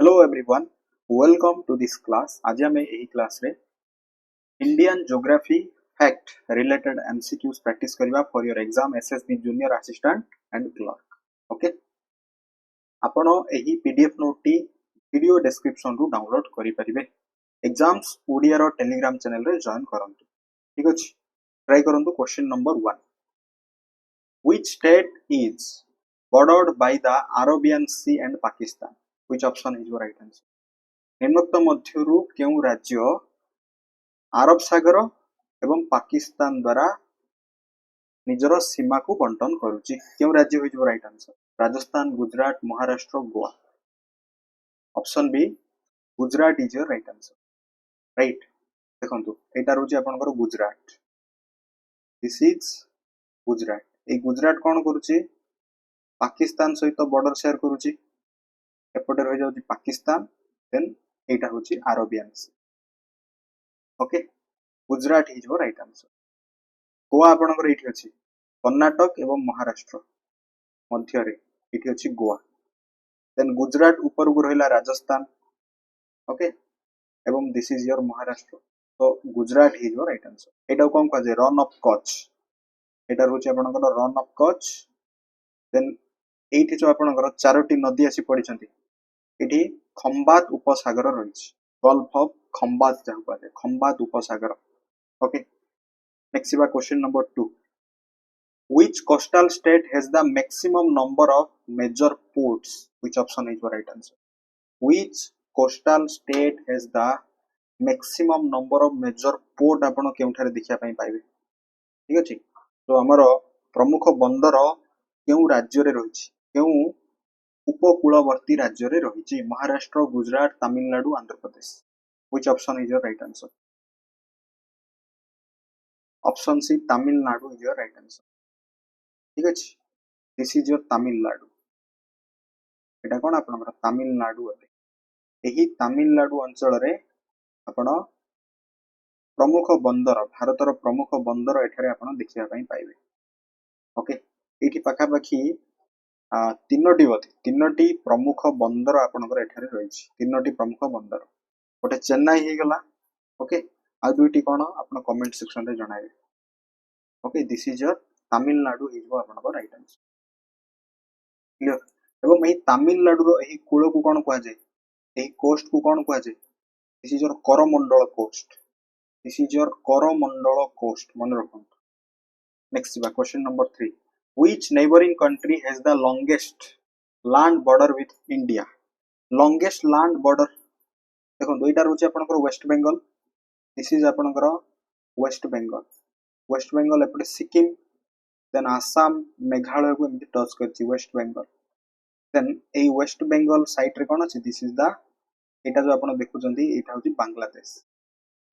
Hello everyone, welcome to this class. आज हमें यही क्लास रे Indian geography fact related MCQs practice करबा for your exam SSB junior assistant and clerk. Okay, आपण एही PDF note टी वीडियो डिस्क्रिप्शन रु डाउनलोड करि परिबे. एग्जाम्स ओडिया रो टेलीग्राम चैनल रे जॉइन करंतु. ठीक अछि, ट्राई करंतु. Question number 1. Which state is bordered by the Arabian Sea and Pakistan? Which option is your right answer? निम्नोक्त मध्यरु केउ राज्य आरब सागर एवं पाकिस्तान द्वारा निजर सीमा को बंटन करुची? केउ राज्य होई जो right answer? Rajasthan, Gujarat, Maharashtra, Goa. Option B Gujarat is your right answer. Right, देखंतु एटा रहउची आपनकर गुजरात. This is Gujarat. ए गुजरात कोन करुची? पाकिस्तान सहित बॉर्डर शेयर करुची. एपटे रहि जाउची पाकिस्तान, देन एटा होची Arabian sea. Okay, Gujarat is your right answer. Goa आपनकर एठी अछि कर्नाटक एवं महाराष्ट्र मध्य रे एठी अछि गोवा. देन गुजरात ऊपर को रहिला राजस्थान. ओके, एवं दिस इज योर महाराष्ट्र. तो Gujarat is your right answer. एटा कोन कह जे रन ऑफ कच्छ. एटा होची आपनकर रन ऑफ कच्छ. देन एठी जो आपनकर चारोटी नदी आसी पडिचंती, एठी खंबात उपसागर रहिछि. गल्फ ऑफ खंबात जाहु कहले, खंबात उपसागर. ओके, नेक्स्ट बा question number 2. Which coastal state has the maximum number of major ports? Which option is your right answer? Which coastal state has the maximum number of major port? आपण केउठारे देखिया पई पाइबे. ठीक अछि, तो हमरो प्रमुख बंदर केउ राज्य रे रहिछि? केउ उपकूलवर्ती राज्य रे रहिछि? Maharashtra, Gujarat, Tamil Nadu, Andhra Pradesh. Which option is your right answer? Option C Tamil Nadu is your right answer. ठीक अछि, दिस इज योर तमिलनाडु. एटा कोन आपनकर तमिलनाडु अटे. एही तमिलनाडु अंचल रे आपण प्रमुख बंदर, भारतर प्रमुख बंदर एठारे आपण देखिया पई पाइबे. ओके, एठी पाखा पाखी तीनोटी प्रमुख बंदर आपनकर एठारे रहिछि. तीनोटी प्रमुख बंदर. गोटे चेन्नई हे गला. ओके, आ दुईटी कोन आपण कमेंट सेक्शन रे जणाइबे. Okay, this is your Tamil Nadu is आपनकर राइट आंसर. क्लियर. एवं एही तमिलनाडु रो एही कूल को कोन कहै जे? एही कोस्ट को कोन कहै जे? This is your Coromandel coast. This is your Coromandel coast. मन रखंतु. नेक्स्ट बा question number 3. Which neighboring country has the longest land border with India? Longest land border देखो दुईटा रहउची आपनकर वेस्ट बंगाल. दिस इज आपनकर वेस्ट बंगाल. वेस्ट बंगाल एपटे सिक्किम, देन आसाम, मेघालय को एमती टच करछि वेस्ट बंगाल. देन ए वेस्ट बंगाल साइट रे कोन अछि? दिस इज द एटा जो आपण देखुचंती एटा होची बांग्लादेश.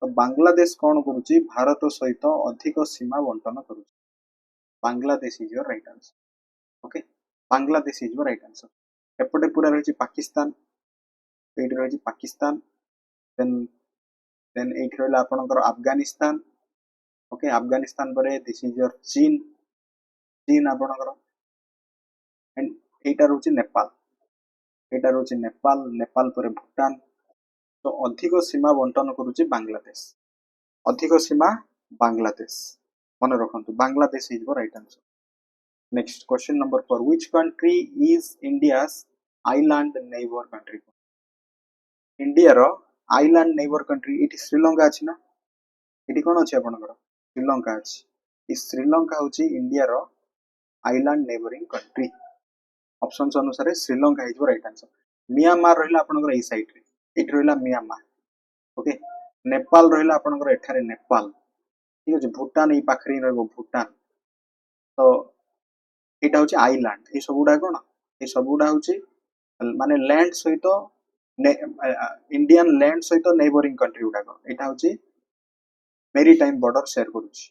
तो बांग्लादेश कोन करूची? भारत सहित अधिक सीमा बंटन करूची. Bangladesh is your right answer. Okay, Bangladesh is your right answer. एपटे पूरा रहिछि पाकिस्तान. एठी रहिछि पाकिस्तान. देन एठी रहला आपनकर अफगानिस्तान. ओके, अफगानिस्तान परे दिस इज योर चीन. चीन आपनकर. एंड एटा रहउछि नेपाल. एटा रहउछि नेपाल. नेपाल परे भूटान. तो अधिक सीमा बंटन करूछि बांग्लादेश. अधिक सीमा बांग्लादेश. मन रखंतु, Bangladesh is your right answer. Next question number 4. Which country is India's island neighbor country? India रो आइलैंड नेबर कंट्री इटी श्रीलंका अछि ना. इटी कोन अछि आपनकर? श्रीलंका अछि. इ श्रीलंका होछि इंडिया रो आइलैंड नेबरिंग कंट्री. ऑप्शंस अनुसार Sri Lanka is right answer. Myanmar रहिला आपनकर ए साइड रे. इटी रहिला म्यांमार. ओके, नेपाल रहिला आपनकर एठारे नेपाल. ठीक अछि, भूटान ई पाखरी रहबो भूटान. तो एटा होछि आइलैंड. ए सबुडा कोन? ए सबुडा होछि माने लैंड सहित इंडियन लैंड सहित नेबरिंग कंट्री गुडाक. एटा होछि मेरीटाइम बॉर्डर शेयर करूछि.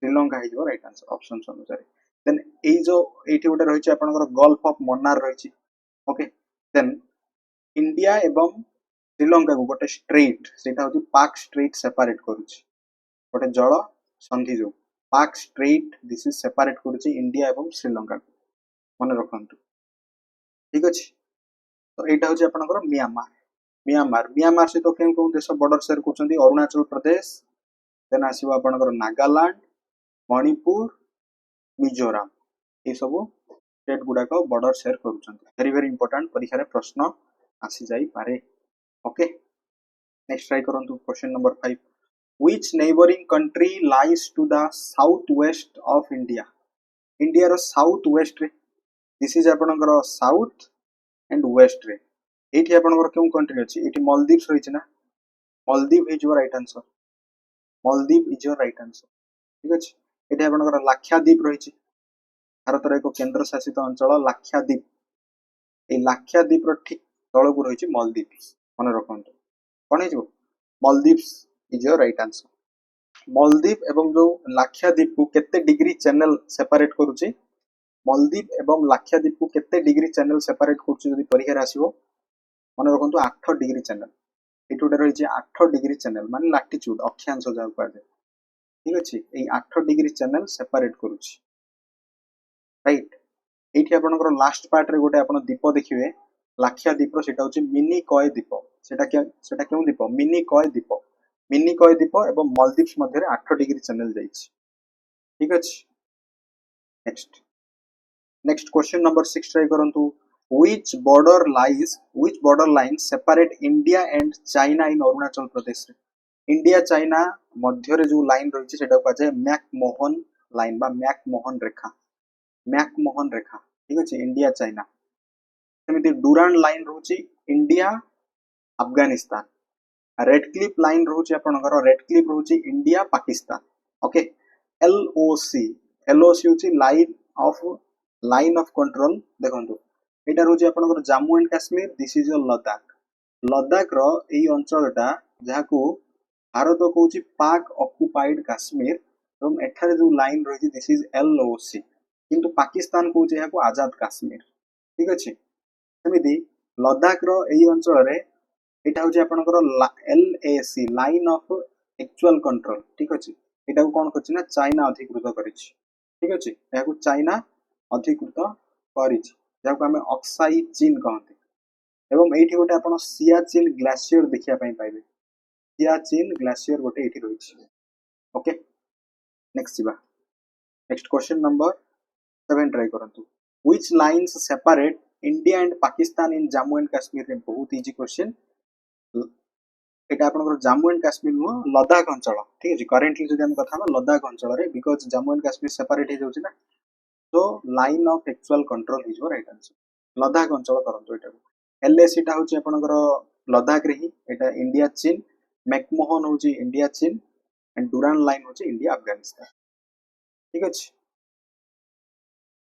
Sri Lanka is your right answer option अनुसार. देन ए जो एठी गुडा रहिछि आपनकर गल्फ ऑफ मन्नार रहिछि. ओके, देन इंडिया एवं श्रीलंका को गोटे स्ट्रेट, सेटा होछि पाक स्ट्रेट सेपरेट करूछि. गोटे जल संधि जो Palk strait, this is separate करूछि इंडिया एवं श्रीलंका को. मन रखंतु. ठीक अछि. तो एटा होची आपनकर म्यांमार सहित केउं देश बॉर्डर शेयर करछन्ती अरुणाचल प्रदेश देन आसीबो आपनकर नागालैंड मणिपुर मिजोराम ये सब स्टेट गुडाक बॉर्डर शेयर करूछन्ती वेरी वेरी इंपोर्टेंट परीक्षा रे प्रश्न आसी जाई पारे ओके नेक्स्ट ट्राई करंतु question number 5 which neighbouring country lies to the south west of India India रो साउथ वेस्ट रे दिस इज आपनकर साउथ एंड वेस्ट रे एठी आपनकर केउ कंट्री अछि एठी मालदीव्स रहिछ ना Maldives is your right answer Maldives is your right answer ठीक अछि एठी आपनकर लाक्षाद्वीप रहिछ भारत रो एक केंद्र शासित अंचल लाक्षाद्वीप ए लाक्षाद्वीप रो ठीक तळकु रहिछ मालदीव्स मन रखंतु कोन हिजो Maldives is your right answer Maldives एवं जो लाक्षाद्वीप को केते डिग्री चैनल सेपरेट करूची मालदीव एवं लाक्षाद्वीप को केते डिग्री चैनल सेपरेट करूची जदि परीक्षा रे आसीबो मन रखंतु 8 डिग्री चैनल एठी उडे रहिछ 8 डिग्री चैनल माने लैटिट्यूड अक्षांश जाउ पाजे ठीक अछि ए 8 डिग्री चैनल सेपरेट करूची राइट एठी आपनकर लास्ट पार्ट रे गोटे आपन दीप देखिबे लाक्षाद्वीप रो सेटा होची मिनी कय दीप सेटा केउ दीप मिनी कय दीप एवं मालदीव्स मध्ये 8 डिग्री चैनल जाइछ ठीक अछि नेक्स्ट क्वेश्चन नंबर 6 ट्राई करंतु which border line separate India and China in Arunachal Pradesh India China मध्य रे जो लाइन रहिछ सेटा कहजे मैकमोहन लाइन बा मैकमोहन रेखा ठीक अछि इंडिया चाइना सेमिति डुरांड लाइन रहउची India Afghanistan Radcliffe line रहउची आपनकर रेड क्लिफ रहउची इंडिया पाकिस्तान ओके एलओसी होची लाइन ऑफ कंट्रोल देखंतु एटा रहउची आपनकर Jammu and Kashmir this is your Ladakh रो एई अंचलटा जाहाकू भारत कहउची पाक ऑक्युपाइड कश्मीर एवं एठारे जो लाइन रहिची दिस इज एलओसी किंतु पाकिस्तान कहउची याकू आजाद कश्मीर ठीक अछि सेमिति लद्दाख रो एई अंचल रे एटा होची आपनकर LAC line of actual control ठीक अछि एटा को कोन करछि ना चाइना अधिकृत करिछि ठीक अछि याकू चाइना अधिकृत करिछि जाको हमें ऑक्साई चीन कहते एवं एठी गोटे आपण सियाचिन ग्लेशियर देखिया पई पाइबे सियाचिन ग्लेशियर गोटे एठी रहिछि okay next question number 7 try करंतु which lines separate India and Pakistan in Jammu and Kashmir रे बहुत इजी क्वेश्चन एटा आपनकर जम्मू एंड कश्मीर नो लद्दाख अंचल ठीक अछि करेंटली जदि हम कथा लद्दाख अंचल रे because Jammu and Kashmir separate हे जाउछि ना तो line of actual control is your right answer Ladakh अंचल करंतु एटा एलएसी टा होची आपनकर लद्दाख रे ही एटा इंडिया चीन मैकमोहन होची इंडिया चीन एंड डुरांड लाइन होची इंडिया अफगानिस्तान ठीक अछि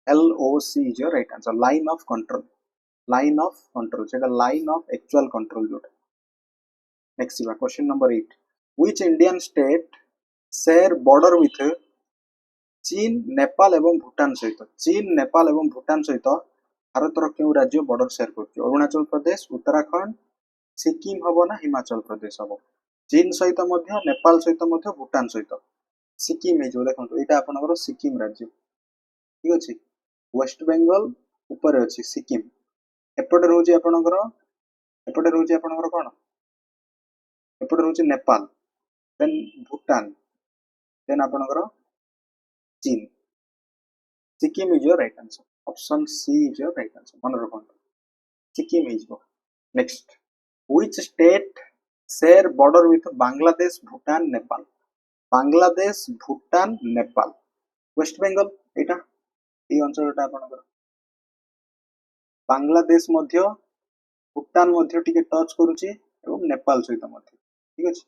LOC is your right answer line of control सेटा लाइन ऑफ एक्चुअल कंट्रोल जोटा next question number 8 which Indian state share border with चीन नेपाल एवं भूटान सहित भारत रो केउ राज्य बॉर्डर शेयर करछि अरुणाचल प्रदेश उत्तराखंड सिक्किम हबो ना हिमाचल प्रदेश हबो चीन सहित मध्य नेपाल सहित मध्य भूटान सहित सिक्किम हे जो देखंतु एटा आपनकर सिक्किम राज्य ठीक अछि वेस्ट बेंगल ऊपर अछि सिक्किम एपटे रहउछि आपनकर कोन एपटे रहउछि नेपाल देन भूटान देन आपनकर चीन Sikkim is your right answer option C is your right answer मन रखंतु Sikkim is go next which state share border with Bangladesh Bhutan Nepal West Bengal एटा ए अंचलटा आपनकर बांग्लादेश मध्य भूटान मध्य टिके टच करूची एवं नेपाल सहित मध्य ठीक अछि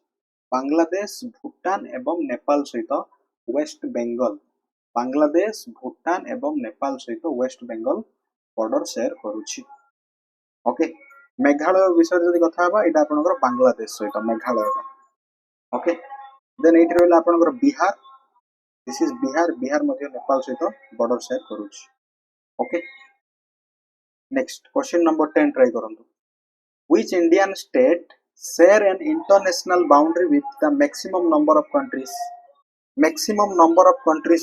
बांग्लादेश भूटान एवं नेपाल सहित वेस्ट बेंगल बांग्लादेश भूटान एवं नेपाल सहित वेस्ट बेंगल बॉर्डर शेयर करूची ओके मेघालय विषय जदि कथा बा एटा आपनकर बांग्लादेश सहित मेघालय ओके देन एठी रहला आपनकर बिहार दिस इज बिहार मध्ये नेपाल सहित बॉर्डर शेयर करूची okay next question number 10 try करंतु which Indian state share an international boundary with the maximum number of countries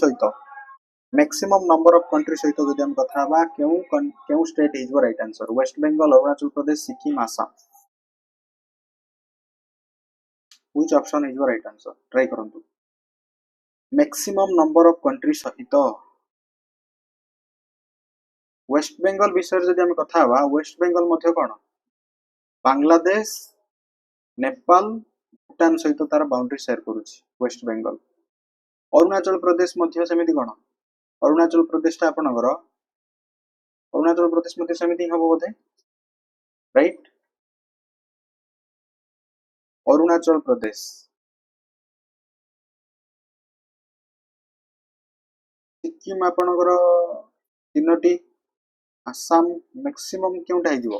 सहित मैक्सिमम नंबर ऑफ कंट्री सहित जदि हम कथा हबा केउ state is right answer West Bengal Arunachal Pradesh Sikkim Assam which option is right answer try करंतु maximum number of country सहित वेस्ट बेंगल विषय जदि हम कथा हबा वेस्ट बेंगल मध्ये कोन बांग्लादेश नेपाल भूटान सहित तार बाउंड्री शेयर करूछि वेस्ट बेंगल अरुणाचल प्रदेश मध्ये सेमिति कोन अरुणाचल प्रदेश ता आपनगर अरुणाचल प्रदेश मध्ये सेमिति हबो बोधे राइट अरुणाचल प्रदेश सिक्किम आपनगर तीनोटी आसाम मैक्सिमम क्योंटा हिजो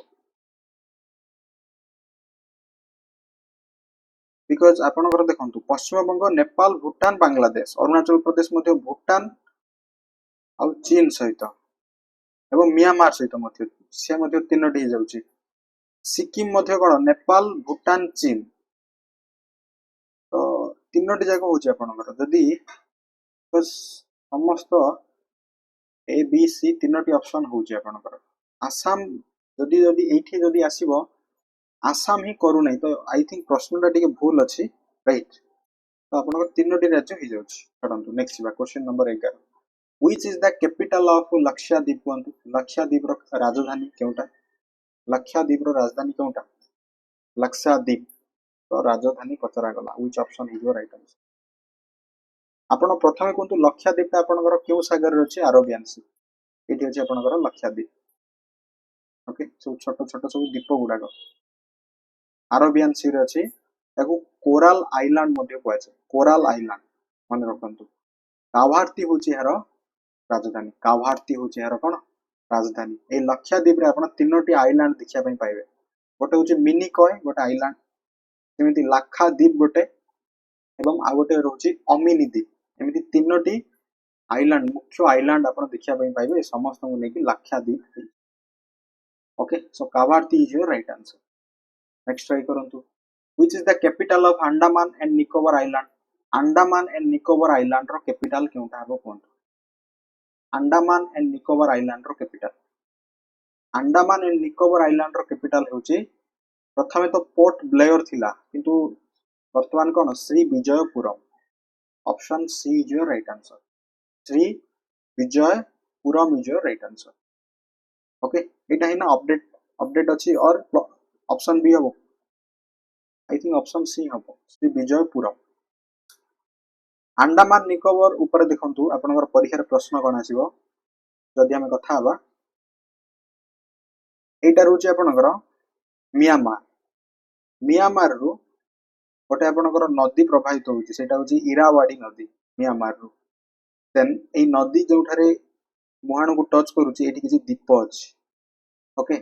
बिकॉज आपनकर देखंतु पश्चिम बंग नेपाल भूटान बांग्लादेश अरुणाचल प्रदेश मध्ये भूटान आ चीन सहित एवं म्यांमार सहित मध्ये से मध्ये तीनोटी हि जाउची सिक्किम मध्ये कोन नेपाल भूटान चीन तो तीनोटी जाक होची आपनकर जदी बस समस्त ए बी सी तीनोटी ऑप्शन होची आपनकर आसाम जदी जदी एठी जदी आसीबो आसाम ही करू नै तो आई थिंक प्रश्नटा टिके भूल अछि राइट तो आपनकर तीनोटी राज्य हि जाउची छडंतु नेक्स्ट बा question number 11 which is the capital of Lakshadweep कोंतु लक्षद्वीप रो राजधानी केउटा लक्षद्वीप रो राजधानी केउटा लक्षद्वीप तो राजधानी पचरा गला which option is right answer आपण प्रथमे कोंतु लक्षद्वीप ता आपनकर केउ सागर रे अछि अरेबियन सी एठी अछि आपनकर लक्षद्वीप ओके सो छोटो छोटो सब द्वीप गुडा अरेबियन सी रे अछि ताकू कोरल आइलैंड मध्ये कोआ छै कोरल आइलैंड मन रखंतु कावारती होची हरो राजधानी कावारती होची हरो कोन राजधानी ए लक्षद्वीप रे आपण तीनोटी आइलैंड देखिया पई पाइबे गोटे होची मिनी कॉय गोटे आइलैंड सेमिति लाक्षाद्वीप गोटे एवं आ गोटे रहउची अमिनी द्वीप एमिति तीनोटी आइलैंड मुख्य आइलैंड आपण देखिया पई पाइबे समस्त को लेकी Lakshadweep okay so Kavaratti is your right answer next try करंतु which is the capital of Andaman and Nicobar island Andaman and Nicobar island रो कैपिटल केउटा हबो कोन अंडमान एंड निकोबार आइलैंड रो capital Andaman and Nicobar island रो कैपिटल होची प्रथमे तो पोर्ट ब्लेयर थिला किंतु वर्तमान कोन Shri Vijayapuram option C is your right answer Shri Vijayapuram is your right answer okay Etah Hina update update अछि और ऑप्शन बी हबो आई थिंक ऑप्शन सी हबो श्री विजयपुरम अंडमान निकोबार ऊपर देखंतु आपनकर परीक्षा रे प्रश्न कोन आसीबो जदि हम कथा हबा एटा रहउची आपनकर म्यांमार म्यांमार रु गोटे आपनकर नदी प्रवाहित होउची सेटा होची इरावाडी नदी म्यांमार रु देन ए नदी जोठारे मुहाण को टच करूची एठी किछि द्वीप अछि ओके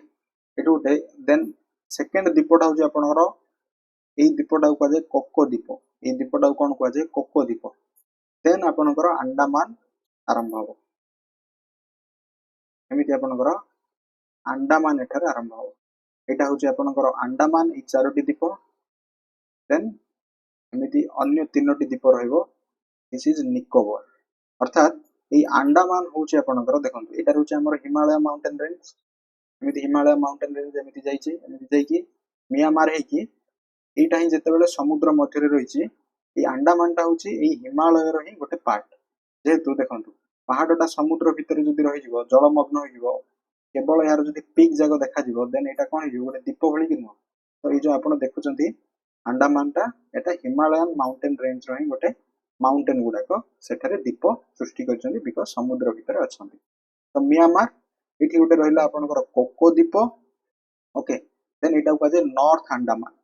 एटु गोटे देन सेकंड द्वीपटा होची आपनकर ए द्वीपटा को जे कोको द्वीप ए द्वीपटा कोन को जे कोको द्वीप देन आपनकर अंडमान आरंभ हो एमिति आपनकर अंडमान एठारे आरंभ हो एटा होची आपनकर अंडमान ई चारोटी द्वीप देन एमिति अन्य तीनोटी द्वीप रहइबो दिस इज निकोबार अर्थात ए अंडमान होची आपनकर देखंतु एटा होची हमर हिमालय माउंटेन रेंज एमिति हिमालय माउंटेन रेंज एमिति जाईची एमिति जाईकी म्यांमार हे की एटा ही जते बेले समुद्र मध्य रे रहिची ए अंडमान ता होची ए हिमालय रो ही गोटे पार्ट जेतु देखंतु पहाड़टा समुद्र भितर जदि रहि जिवो जलमग्न होई जिवो केवल यार जदि पीक जागो देखा जिवो देन एटा कोन हिजो गोटे दीप भଳି कि न तो ए जो आपण देखुचंती अंडमान ता एटा हिमालयन माउंटेन रेंज रो ही गोटे माउंटेन गुडाको सेठारे दीप सृष्टि करचंती बिकॉज़ समुद्र भितर अछंती तो म्यांमार एठी गोटे रहिला आपनकर कोको दीप ओके देन एटा को जे नॉर्थ अंडमान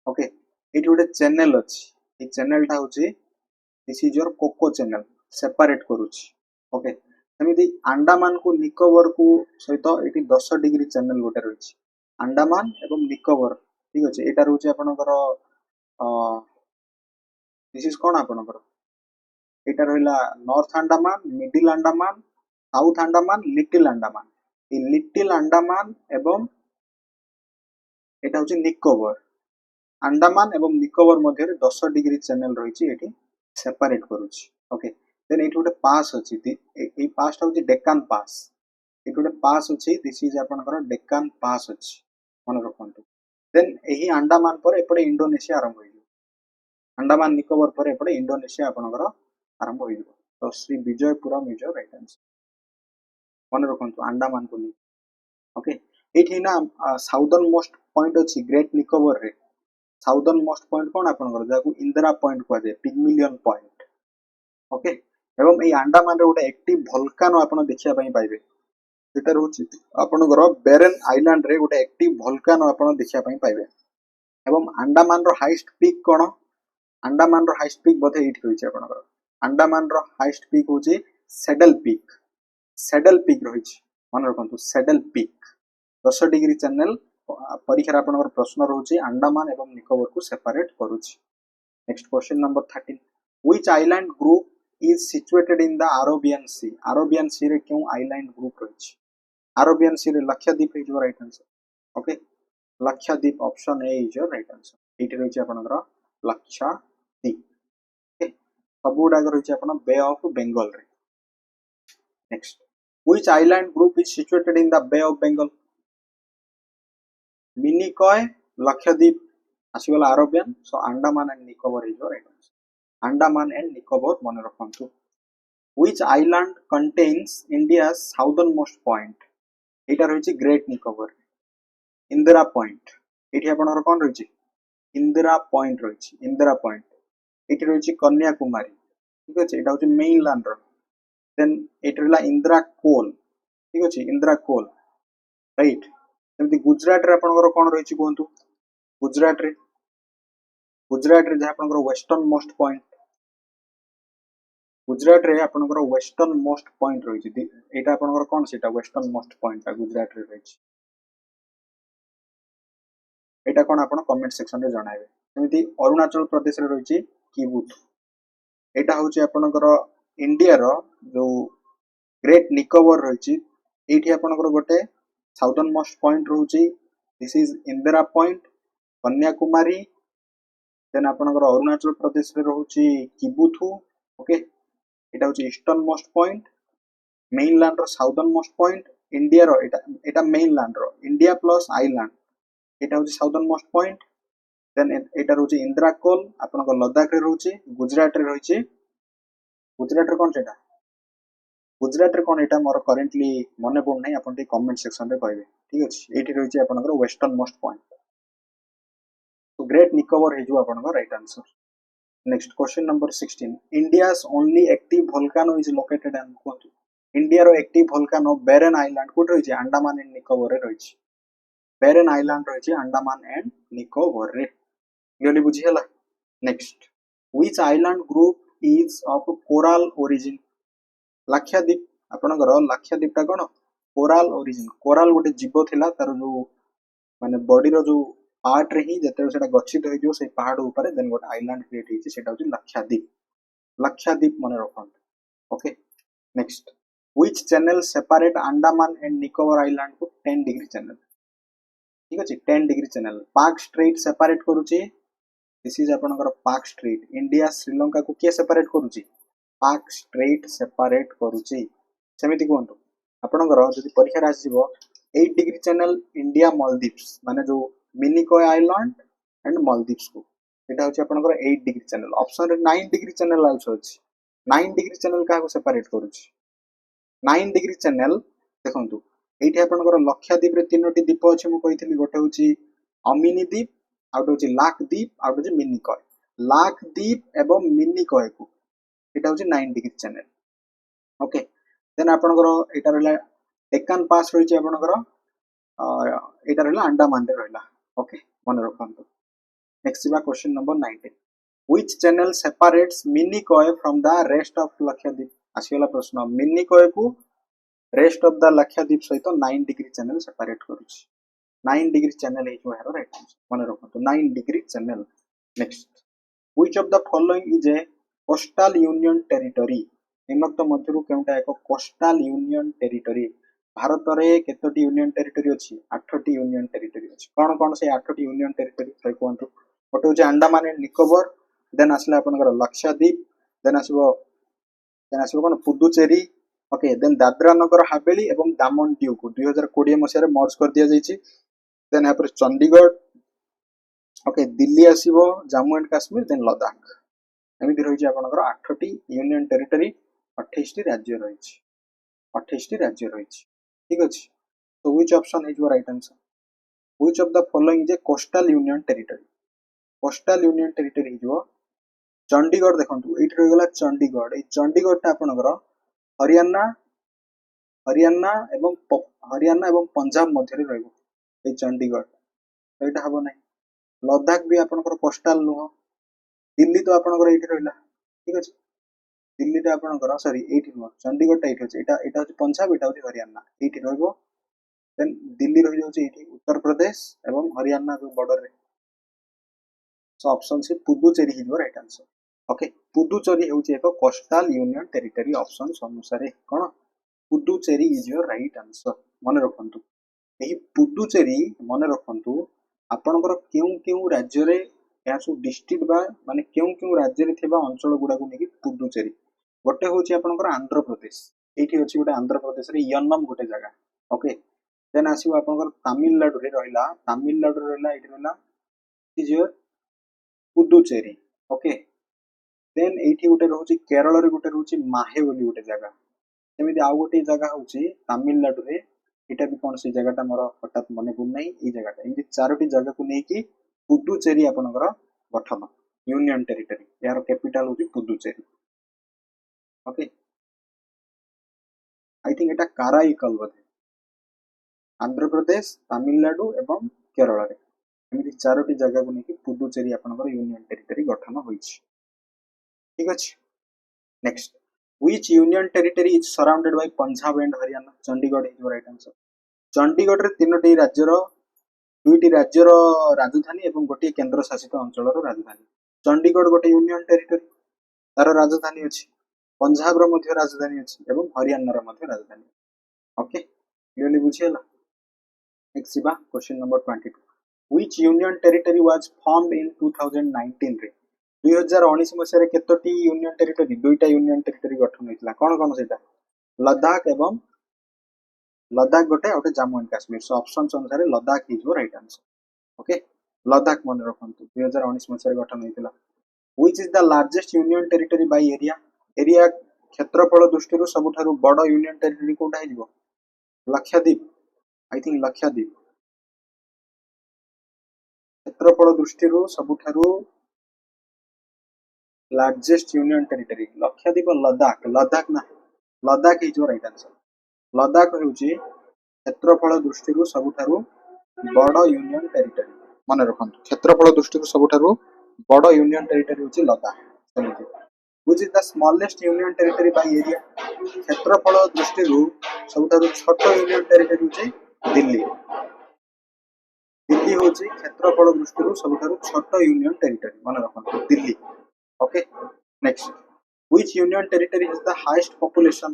ओके एठी गोटे चैनल अछि ए चैनल ता होची this is your Coco channel separate करूची ओके सेमिति अंडमान को निकोबार को सहित एठी 10 डिग्री चैनल गोटे रहिची अंडमान एवं निकोबार ठीक अछि एटा रहउची आपनकर दिस इज कोन आपनकर एटा रहिला north Andaman middle Andaman south Andaman little Andaman a little Andaman एवं एटा होची निकोबार अंडमान एवं निकोबार मध्ये 10 डिग्री चैनल रहिची एठी सेपरेट करूची ओके देन एठी गोटे पास अछि ए पासटा होची डेक्कन पास एठी गोटे पास अछि दिस इज आपनकर डेक्कन पास अछि मन रखंतु देन एही अंडमान पर एपटे इंडोनेशिया आरंभ होई अंडमान निकोबर पर एपटे इंडोनेशिया आपनकर आरंभ होई तो Shri Vijayapuram is your right answer मन रखंतु अंडमान को नहीं ओके एठी ना साउदर्न मोस्ट पॉइंट अछि ग्रेट निकोबर रे साउदर्न मोस्ट पॉइंट कोन आपनकर जाकू इंदिरा पॉइंट को जाय पिगमिलियन पॉइंट ओके एवं ए अंडमान रे गोटे एक्टिव वोल्केनो आपण देखिया पई पाइबे सेटा रहउछि आपनकर बेरेन आइलैंड रे गोटे एक्टिव वोल्केनो आपण देखिया पई पाइबे एवं अंडमान रो हाईएस्ट पीक कोन अंडमान रो हाईएस्ट पीक बोधे इट होइछि आपनकर अंडमान रो हाईएस्ट पीक होछि सेडल पीक रहिछि मन रखंतु सेडल पीक 10 डिग्री चैनल परीक्षा आपनकर प्रश्न रहउछि अंडमान एवं निकोबर को सेपरेट करूछि next question number 13 which island group is situated in the Arabian Sea Arabian Sea रे क्यों आइलैंड ग्रुप रहिछि Arabian Sea रे Lakshadweep is your right answer okay Lakshadweep option A is your right answer इट रहिछि आपनकर लक्षद्वीप ओके सबुडा रहिछि आपन बे ऑफ बंगाल रे next which island group is situated in the bay of Bengal Minicoy Lakshadweep आसीगला Arabian so Andaman and Nicobar is your right answer Andaman and Nicobar मन रखंतु which island contains India's southernmost point एटा रहिछि ग्रेट निकोबर इंदिरा पॉइंट एठी आपनर कोन रहिछि इंदिरा पॉइंट रहिछि इंदिरा पॉइंट एठी रहिछि कन्याकुमारी ठीक अछि एटा होछि मेनलैंड रो देन एठी रहला इंदिरा कोल ठीक अछि इंदिरा कोल राइट सेमति गुजरात रे आपनकर कोन रहिछि कोंतु गुजरात रे जहा आपनकर वेस्टर्न मोस्ट पॉइंट गुजरात रे आपनकर वेस्टर्न मोस्ट पॉइंट रहिछि एटा आपनकर कोन सेटा वेस्टर्न मोस्ट पॉइंट ता गुजरात रे रहिछि एटा कोन आपन कमेंट सेक्शन रे जणाइबे सेमति अरुणाचल प्रदेश रे रहिछि किबुथ एटा होछि आपनकर इंडिया रो जो ग्रेट निकोबर रहिछि एठी आपनकर गोटे साउदर्न मोस्ट पॉइंट रहउछि this is Indira Point Kanyakumari then आपनकर अरुणाचल प्रदेश रे रहउछि किबुथु ओके एटा होछि ईस्टर्न मोस्ट पॉइंट मेनलैंड रो साउदर्न मोस्ट पॉइंट इंडिया रो एटा मेनलैंड रो इंडिया प्लस आइलैंड एटा होछि साउदर्न मोस्ट पॉइंट देन एटा रहउछि इंदिरा कोल आपनकर लद्दाख रे रहउछि गुजरात रे रहिछि गुजरात रे कोन सेटा गुजरात रे कोन एटा मोर करेंटली मने पड़ नै आपन टी कमेंट सेक्शन रे कहबे ठीक अछि एठी रहिछि आपनकर वेस्टर्न मोस्ट पॉइंट तो ग्रेट निकोबर हे जो आपनकर right answer next question number 16 India's only active volcano is located in कोंतु इंडिया रो एक्टिव वोल्केनो बेरेन आइलैंड कोट रहिछि अंडमान एंड निकोबर रे रहिछि बेरेन आइलैंड रहिछि अंडमान एंड निकोबर रे क्लियरली बुझी हला next which island group is of coral origin Lakshadweep आपनकर लक्षद्वीप ता कोन कोरल ओरिजिन कोरल गोटे जीव थिला तार जो माने बॉडी रो जो पार्ट रे ही जते सेटा गच्छित होई जो से पहाड़ ऊपर देन गोटे आइलैंड क्रिएट हिछि सेटा होछि लक्षद्वीप मन रखन okay next which channel separate Andaman and Nicobar island को 10 डिग्री चैनल ठीक अछि 10 डिग्री चैनल पाक स्ट्रेट सेपरेट करूछि दिस इज आपनकर पाक स्ट्रेट इंडिया श्रीलंका को के सेपरेट करूछि पाक स्ट्रेट सेपरेट करूछि सेमिति कोंतु आपनकर जदि परीक्षा रास जीवो 8 डिग्री चैनल इंडिया मालदीव्स माने जो मिनिकॉय आइलैंड एंड मालदीव्स को एटा होछि आपनकर 8 डिग्री चैनल ऑप्शन रे 9 डिग्री चैनल आल्सो अछि 9 डिग्री चैनल का को सेपरेट करूछि 9 डिग्री चैनल देखंतु एठी आपनकर लक्षद्वीप रे तीनोटी द्वीप अछि मु कहितली गोटे होछि अमिनी द्वीप आउट होछि लाख द्वीप आउट होछि मिनिकॉय लाख द्वीप एवं मिनिकॉय को एटा होछि 9 डिग्री चैनल ओके देन आपनकर एटा रहला डेक्कन पास रहिछि आपनकर एटा रहला अंडमान रे रहला ओके मन रखंतु नेक्स्ट बा question number 19 which channel separates Minicoy from the rest of Lakshadweep आसीगला प्रश्न मिनिकॉय को रेस्ट ऑफ द लक्षद्वीप सहित 9 डिग्री चैनल सेपरेट करूछि 9 डिग्री चैनल हे जो है राइट आंसर मन रखंतु 9 degree channel next which of the following is a coastal union territory निम्नलिखित मध्यरु केउटा एक कोस्टल यूनियन टेरिटरी भारत रे केतोटी यूनियन टेरिटरी अछि 8टी यूनियन टेरिटरी अछि कोन कोन से 8टी यूनियन टेरिटरी सही कोंतु गोटे होछि अंडमान एंड निकोबर देन आसला आपनकर लक्षद्वीप देन आसबो देन आसीबो कोन पुदुचेरी ओके देन दादरा नगर हवेली एवं दामन दीव को 2020 मसिया रे मर्ज कर दिया जायछि देन यहाँ पर चंडीगढ़ ओके दिल्ली आसीबो जम्मू एंड काश्मीर देन लद्दाख एमिति रहिछि आपनकर 8टी यूनियन टेरिटरी 28 टी राज्य रहिछि 28 टी राज्य रहिछि ठीक अछि तो which option is your right answer which of the following is a coastal union territory जो चंडीगढ़ देखंतु एठी रहि गेला चंडीगढ़ ए चंडीगढ़ ता आपनकर हरियाणा हरियाणा एवं पंजाब मध्य रे रहइबो ए चंडीगढ़ तो एटा हबो नै लद्दाख भी आपनकर कोस्टल नुह दिल्ली तो आपनकर एठी रहला ठीक अछि दिल्ली ता आपनकर सॉरी एठी नुह चंडीगढ़ ता एठी अछि एटा एटा अछि पंजाब एटा अछि हरियाणा एठी रहइबो देन दिल्ली रहि जाउछि एठी उत्तर प्रदेश एवं हरियाणा जो बॉर्डर रे so option C Puducherry is right answer okay Puducherry हेउछि एक कोस्टल यूनियन टेरिटरी ऑप्शन अनुसार कोन Puducherry is your right answer मन रखंतु एही पुदुचेरी मन रखंतु आपनकर केउ केउ राज्य रे या सु डिस्ट्रिक्ट बा माने केउ राज्य रे थिबा अंचल गुडा को नेकी पुदुचेरी गोटे होछि आपनकर आंध्र प्रदेश एठी अछि गोटे आंध्र प्रदेश रे यन्नम गोटे जगह ओके देन आसीबो आपनकर तमिलनाडु रे रहला एठी रहला is your Puducherry okay then एठी गोटे रहउछि केरल रे गोटे रहउछि माहे बोली गोटे जगह सेमिति आ गोटे जगह होछि तमिलनाडु रे एटा भी कोन से जगहटा मोर हठात मने पड़ नै ई जगहटा एमिति चारोटी जगह को नेकी पुदुचेरी आपनकर गठन यूनियन टेरिटरी यार कैपिटल होछि पुदुचेरी ओके आई थिंक एटा काराईकल बधे आंध्र प्रदेश तमिलनाडु एवं केरल रे एमिति चारोटी जगह को नेकी पुदुचेरी आपनकर यूनियन टेरिटरी गठन होइछि ठीक अछि next which union territory is surrounded by Punjab and Haryana Chandigarh is your right answer Chandigarh रे तीनोटी राज्यर दुईटी राज्यर राजधानी एवं गोटे केंद्र शासित अंचल राजधानी चंडीगढ़ गोटे यूनियन टेरिटरी तार राजधानी अछि पंजाब रो मध्य राजधानी अछि एवं हरियाणा रो मध्य राजधानी ओके क्लियरली बुझियला नेक्स्ट सिबा question number 22 which union territory was formed in 2019 रे 2019 मसिया केतोटी यूनियन टेरिटरी दुईटा यूनियन टेरिटरी गठन होइतला कोन कोन सेटा लद्दाख एवं लद्दाख गोटे और Jammu and Kashmir so options अनुसार Ladakh is your right answer okay Ladakh मन रखंतु 2019 मसिया गठन होइतला which is the largest union territory by area क्षेत्रफल दृष्टि सबुठारु बड़ यूनियन टेरिटरी कोटा हिजबो लक्षद्वीप आई थिंक लक्षद्वीप क्षेत्रफल दृष्टि सबुठारु largest union territory Lakshadweep Ladakh ना Ladakh is your right answer Ladakh होउची क्षेत्रफल दृष्टि सबुठारु बड़ यूनियन टेरिटरी मन रखंतु क्षेत्रफल दृष्टि सबुठारु बड़ यूनियन टेरिटरी होउची लद्दाख सेमिति which is the smallest union territory by area क्षेत्रफल दृष्टि सबुठारु छोट यूनियन टेरिटरी होउची दिल्ली दिल्ली होउची क्षेत्रफल दृष्टि सबुठारु छोट यूनियन टेरिटरी मन रखंतु Delhi okay next which union territory has the highest population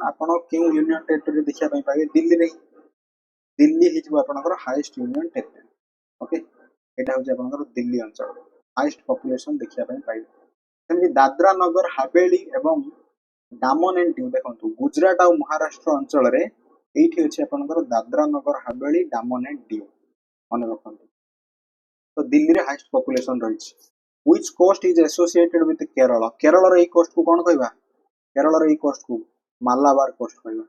आपण केउ यूनियन टेरिटरी देखिया पई पाबे दिल्ली हिजबो आपनकर हाईएस्ट यूनियन टेरिटरी ओके एटा हो जे आपनकर दिल्ली अंचल हाईएस्ट पॉपुलेशन देखिया पई पाइबे सेमि दादरा नगर हवेली एवं दामन एंड दीव देखंतु गुजरात और महाराष्ट्र अंचल रे एठी अछि आपनकर दादरा नगर हवेली दामन एंड दीव मन रखंतु तो दिल्ली रे हाईएस्ट पॉपुलेशन रहिछि which coast is associated with Kerala Kerala रे कोस्ट को कोन कहबा केरल रे कोस्ट को मालाबार कोस्ट कहबा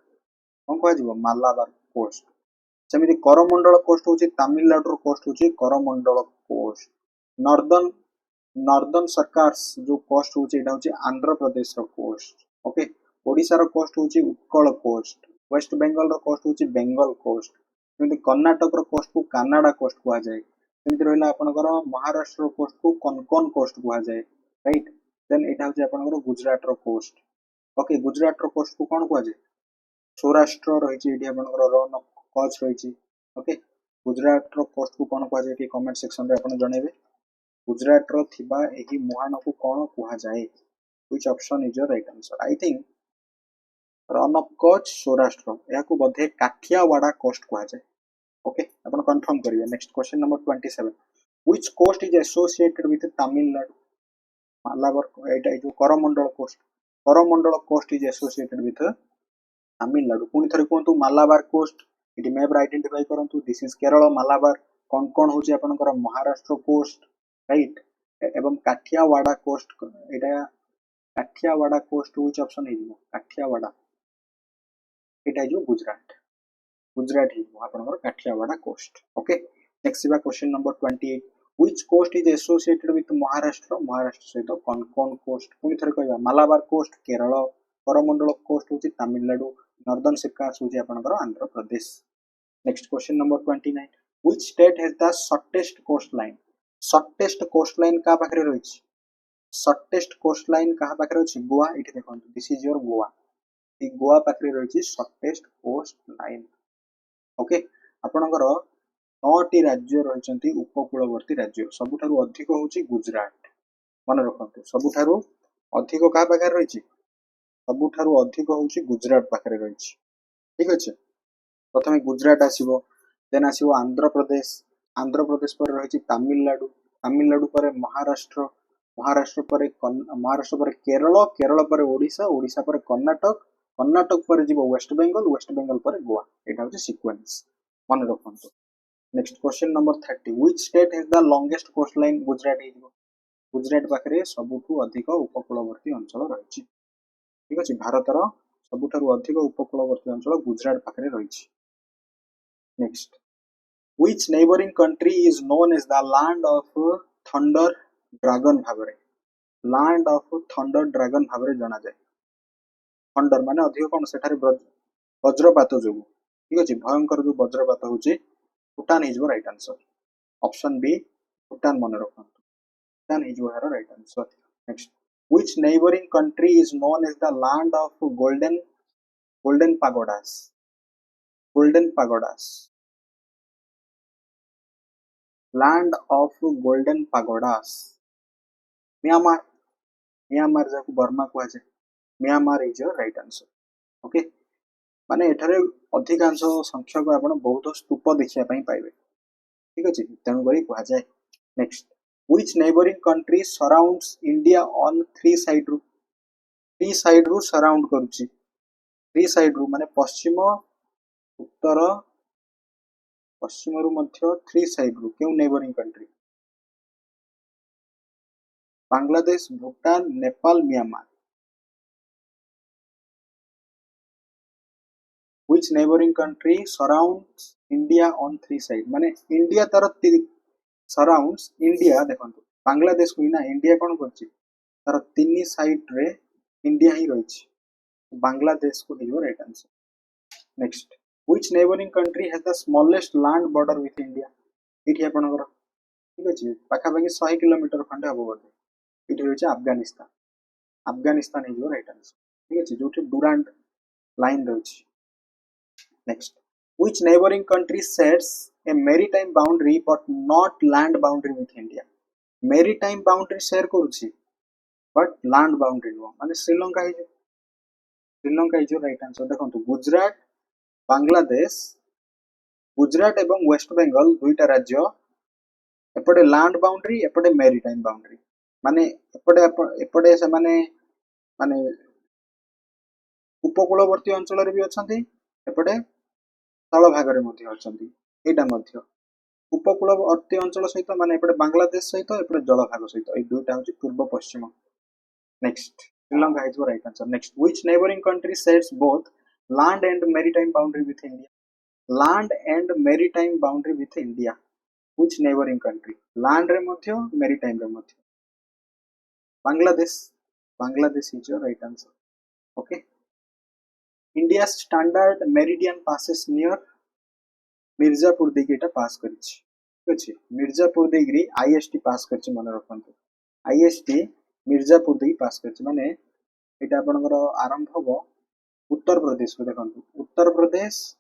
कोन कहै जिवो मालाबार कोस्ट सेमिति करमंडल कोस्ट होची तमिलनाडु कोस्ट होची करमंडल कोस्ट नॉर्दर्न सरकार्स जो कोस्ट होची एटा होची आंध्र प्रदेश रो कोस्ट ओके ओडिसा रो कोस्ट होची उत्कल कोस्ट वेस्ट बंगाल रो कोस्ट होची बेंगल कोस्ट सेमिति कर्नाटक रो कोस्ट को कनाडा कोस्ट कहआ जाय सेमिति रहला आपनकर महाराष्ट्र कोस्ट को कोनकन कोस्ट कहआ जाय राइट देन एटा होची आपनकर गुजरात रो कोस्ट ओके गुजरात रो कोस्ट को कोन कहआ जाय सौराष्ट्र रहिछि एठी आपनकर रन ऑफ कच रहिछि ओके गुजरात रो कोस्ट को कोन कहआ जाय कि कमेंट सेक्शन रे आपन जणेबे गुजरात रो थिबा एही मुहान को कोन कहआ जाय which option is your right answer I think Rann of Kutch Saurashtra या को बधे काठियावाड़ा कोस्ट कहआ जाय ओके अपन कंफर्म करिवे next question number 27 which coast is associated with Tamil Nadu Malabar ଏଇଟା ଏଇ ଯୋଉ Coromandel coast is associated with Tamil Nadu. ପୁଣି ଥରେ କୁହନ୍ତୁ ମାଲାବାର କୋଷ୍ଟ, ଏଠି ମ୍ୟାପରେ ଆଇଡେଣ୍ଟିଫାଇ କରନ୍ତୁ ଦିସ୍ ଇଜ କେରଳ। ମାଲାବାର କଣ କଣ ହଉଛି ଆପଣଙ୍କର ମହାରାଷ୍ଟ୍ର କୋଷ୍ଟ, ରାଇଟ୍। ଏବଂ କାଠିଆୱାଡା କୋଷ୍ଟ, ଏଇଟା କାଠିଆୱାଡା କୋଷ୍ଟ ହଉଛି ଅପସନ ହେଇଯିବ କାଠିଆୱାଡା, ଏଇଟା ହେଇଯିବ ଗୁଜରାଟ ହେଇଯିବ ଆପଣଙ୍କର କାଠିଆୱାଡା କୋଷ୍ଟ। ଓକେ, ନେକ୍ସଟ ଯିବା question number 28, which coast is associated with Maharashtra. Maharashtra ସହିତ କଣ କଣ କୋଷ୍ଟ, ପୁଣି ଥରେ କହିବା ମାଲାବାର କୋଷ୍ଟ କେରଳ, କରମଣ୍ଡଳ କୋଷ୍ଟ ହଉଛି ତାମିଲନାଡୁ, ନର୍ଦର୍ନ ସିପକାସ୍ ହଉଛି ଆପଣଙ୍କର Andhra Pradesh. Next question number 29, which state has the shortest coastline। shortest coastline କାହା ପାଖରେ ରହିଛି, shortest coastline କାହା ପାଖରେ ଅଛି, ଗୋଆ। ଏଠି ଦେଖନ୍ତୁ this is your ଗୋଆ, এই ଗୋଆ ପାଖରେ ରହିଛି shortest coastline। ଓକେ, ଆପଣଙ୍କର 9ଟି ରାଜ୍ୟ ରହିଛନ୍ତି ଉପକୂଳବର୍ତ୍ତୀ ରାଜ୍ୟ, ସବୁଠାରୁ ଅଧିକ ହଉଛି ଗୁଜରାଟ। ମନେ ରଖନ୍ତୁ ସବୁଠାରୁ ଅଧିକ କାହା ପାଖରେ ରହିଛି, ସବୁଠାରୁ ଅଧିକ ହଉଛି ଗୁଜରାଟ ପାଖରେ ରହିଛି। ଠିକ ଅଛି, ପ୍ରଥମେ ଗୁଜରାଟ ଆସିବ, ଦେନ୍ ଆସିବ ଆନ୍ଧ୍ରପ୍ରଦେଶ, ଆନ୍ଧ୍ରପ୍ରଦେଶ ପରେ ରହିଛି ତାମିଲନାଡୁ, ତାମିଲନାଡୁ ପରେ ମହାରାଷ୍ଟ୍ର, ମହାରାଷ୍ଟ୍ର ପରେ କେରଳ, କେରଳ ପରେ ଓଡ଼ିଶା, ଓଡ଼ିଶା ପରେ କର୍ଣ୍ଣାଟକ, କର୍ଣ୍ଣାଟକ ପରେ ଯିବ ୱେଷ୍ଟବେଙ୍ଗଲ, ୱେଷ୍ଟବେଙ୍ଗଲ ପରେ ଗୋଆ। ଏଇଟା ହଉଛି ସିକ୍ୱେନ୍ସ, ମନେ ରଖନ୍ତୁ। Next question number 30, which state has the longest coastline। Gujarat ହେଇଯିବ, गुजरात पाखरे सबुठु अधिक उपकूलवर्ती अंचल रहिछि। ठीक अछि, भारतर सबुठारु अधिक उपकूलवर्ती अंचल गुजरात पाखरे रहिछि। Next, which neighboring country is known as the land of thunder dragon भाबरे, land of thunder dragon भाबरे जणा जाय। थंडर माने अधिक कोन सेठारे वज्रपात जोगु, ठीक अछि, भयंकर जो वज्रपात होछि Bhutan is right answer, option B Bhutan मन रखो, Bhutan is your right answer. Next, which neighboring country is known as the land of golden pagodas, golden pagodas, land of golden pagodas, Myanmar, Myanmar जाको बर्मा को आजे, Myanmar is your right answer. Okay, माने एठारे अधिकांश संख्यक आपण बहुत स्तूप देखिया पई पाइबे। ठीक अछि, तेणु करी कुहा जाय। Next, which neighboring country surrounds India on 3 side रू, 3 side रू सराउंड करूची, 3 side रू माने पश्चिम उत्तर पश्चिम रू मध्य 3 side रू केउ neighbouring country, Bangladesh, Bhutan, Nepal, Myanmar. which neighboring country surrounds India on 3 side, माने इंडिया तार surrounds India, देखंतु बांग्लादेश को ना इंडिया कोन करछि तार 3 साइड रे इंडिया ही रहिछि, बांग्लादेश को हिजो right answer. Next, which neighboring country has the smallest land border with India। इठी आपनकर ठीक अछि, पाखा पाखी 100 किलोमीटर खंडे हबो बोले, इठी रहिछि अफगानिस्तान, अफगानिस्तान हिजो राइट आंसर। ठीक अछि, जोठी डुरांट लाइन रहिछि। Next, which neighboring country shares a maritime boundary but not land boundary with India। maritime boundary share करूछि but land boundary नो, माने श्रीलंका हिजो, श्रीलंका हिजो राइट आंसर। देखंतु गुजरात, बांग्लादेश, गुजरात एवं वेस्ट बेंगल दुईटा राज्य, एपटे लैंड बाउंड्री एपटे मेरीटाइम बाउंड्री, माने एपटे से माने उपकूलवर्ती अंचल रे भी अछंती, एपटे तल भाग रे मध्ये अछंती, एटा मध्ये उपकूलवर्ती अंचल सहित माने एपटे बांग्लादेश सहित एपटे जल भाग सहित, ए दुईटा होची पूर्व पश्चिम। Next, Sri Lanka is right answer. Next, which neighboring country shares both land and maritime boundary with India। land and maritime boundary with India, which neighboring country, land रे मध्ये maritime रे मध्ये, Bangladesh, Bangladesh is your right answer. Okay, India standard meridian passes near Mirzapur देगी एटा पास करिछि। ठीक अछि, मिर्जापुर देगी IST पास करिछि, मन रखंतु IST Mirzapur देगी पास करिछि, माने एटा आपनकर आरंभ हो उत्तर प्रदेश को, देखंतु उत्तर प्रदेश,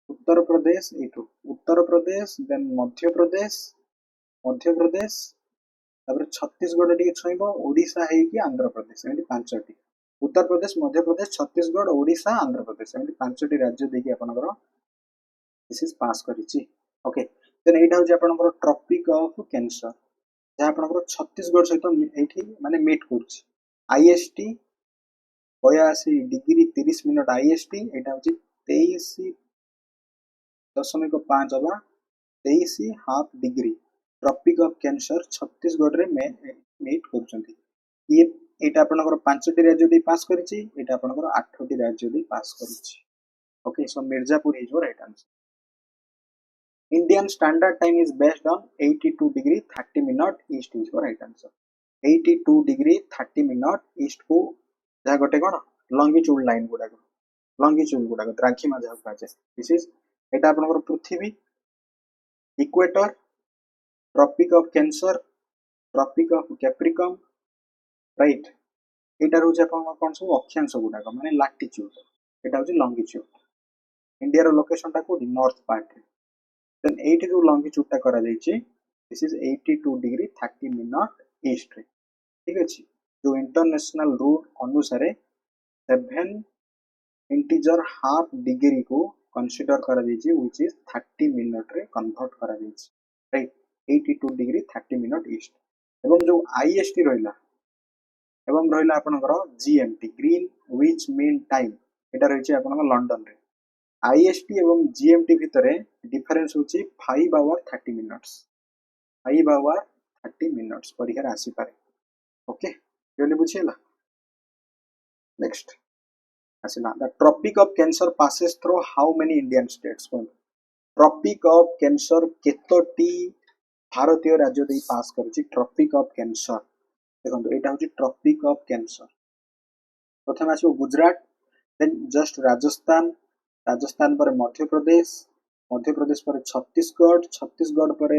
उत्तर प्रदेश एटू उत्तर प्रदेश, देन मध्य प्रदेश, मध्य प्रदेश, तापर छत्तीसगढ़ टिके छइबो, ओडिशा है कि आंध्र प्रदेश, एमि पांचटी, उत्तर प्रदेश, मध्य प्रदेश, छत्तीसगढ़, ओडिशा, आंध्र प्रदेश, एमि पांचटी राज्य देकी आपनकर दिस इज पास करिछि। ओके, देन एटा होची आपनकर ट्रॉपिक ऑफ कैंसर, जहाँ आपनकर छत्तीसगढ़ सहित एठी माने मीट करूछि आईएसटी 82 डिग्री 30 मिनट आईएसटी एटा होछि 23.5 अबा 23.5 degree tropic of cancer Chhattisgarh रे मीट करूछंती ये एटा आपनकर 5टी राज्य दे पास करिछि एटा आपनकर 8टी राज्य दे पास करिछि okay so Mirzapur is your right answer Indian Standard Time is based on 82 degree 30 minute east is your right answer 82 degree 30 minute east को जहाँ गोटे कौन लंगिट्यूड लाइन गुड़ाक लंगिट्यूड गुड़ाक द्राघिमा जहाँ कहुचे दिस इज एटा आपनकर पृथ्वी equator tropic of cancer tropic of capricorn right एटा रहउचे आपनकर कोन सब अक्षांश गुड़ाक माने लैटिट्यूड एटा होची लंगिट्यूड इंडिया रो लोकेशन टा कोडी नॉर्थ पार्ट then 8 जो लॉन्गिट्यूड टा करा जायछि this is 82 degree 30 minute east रे ठीक अछि जो इंटरनेशनल रूल अनुसार 7 इंटीजर हाफ डिग्री को कंसीडर करा जायछि व्हिच इज 30 मिनट रे कन्वर्ट करा जायछि राइट 82 डिग्री 30 मिनट ईस्ट एवं जो आईएसटी रहला एवं रहला आपनकर GMT Greenwich mean time एटा रहिछि आपनकर लंडन रे आईएसटी एवं जीएमटी भितर डिफरेंस होची 5 आवर 30 मिनिट्स 5 आवर 30 मिनिट्स परीक्षा आसी पारे ओके क्लियरली बुझियला नेक्स्ट आसिला the tropic of cancer passes through how many Indian states tropic of cancer केतोटी भारतीय राज्य दे पास करछि ट्रॉपिक ऑफ कैंसर देखंतु एटा होची ट्रॉपिक ऑफ कैंसर प्रथम आसो गुजरात देन जस्ट राजस्थान राजस्थान पर मध्य प्रदेश पर छत्तीसगढ़ छत्तीसगढ़ पर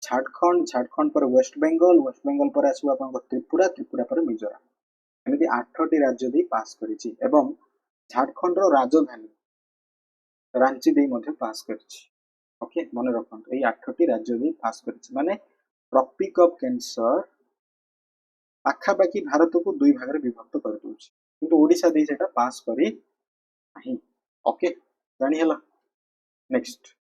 झारखंड झारखंड पर वेस्ट बंगाल पर आसो आपन त्रिपुरा त्रिपुरा पर मिजोरम एमिति 8टी राज्य दे पास करिछि एवं झारखंड रो राजधानी रांची दे मध्ये पास करिछि ओके मने रखंतु एई 8टी राज्य दे पास करिछि माने ट्रॉपिक ऑफ कैंसर पाखा बाकी भारत को दुई भाग रे विभक्त कर दोछि किंतु ओडिसा दे सेटा पास करी नाही ओके जानि हला next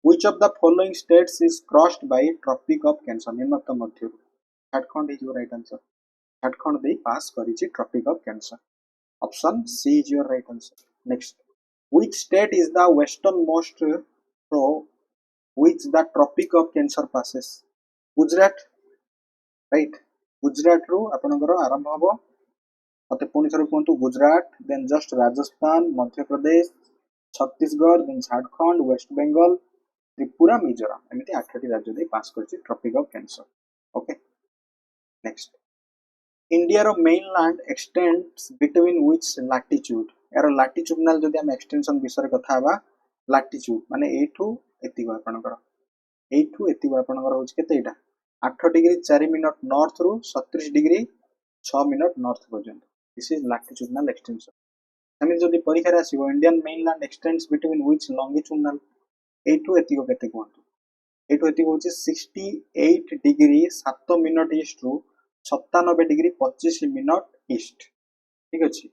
which of the following states is crossed by tropic of cancer निम्नतम मध्य Jharkhand is your right answer Jharkhand दे पास करिछि tropic of cancer option C is your right answer next which state is the westernmost through which the tropic of cancer passes Gujarat right Gujarat रो आपनकर आरंभ हबो मते पुनी थरो कोंतु Gujarat then just Rajasthan Madhya Pradesh Chhattisgarh then Jharkhand West Bengal Tripura Mizoram एमिति 8टी राज्य दे पास करछि tropic of cancer okay next India रो mainland extends between which latitude यार लैटिट्यूडनल जदि हम एक्सटेंशन विषय कथा हबा लैटिट्यूड माने एठू एतिगो आपनकर एठू एतिगो आपनकर होछ केते एटा 8 डिग्री 4 मिनट नॉर्थ रु 37 डिग्री 6 मिनट नॉर्थ पर्यंत दिस इज लैटिट्यूडनल एक्सटेंशन हमें जदि परीक्षा रे आसीबो Indian mainland extends between which longitudinal एठू एतिगो केते कोंतु एठू एतिगो होची 68 डिग्री 7 मिनट ईस्ट रु 97 डिग्री 25 मिनट ईस्ट ठीक अछि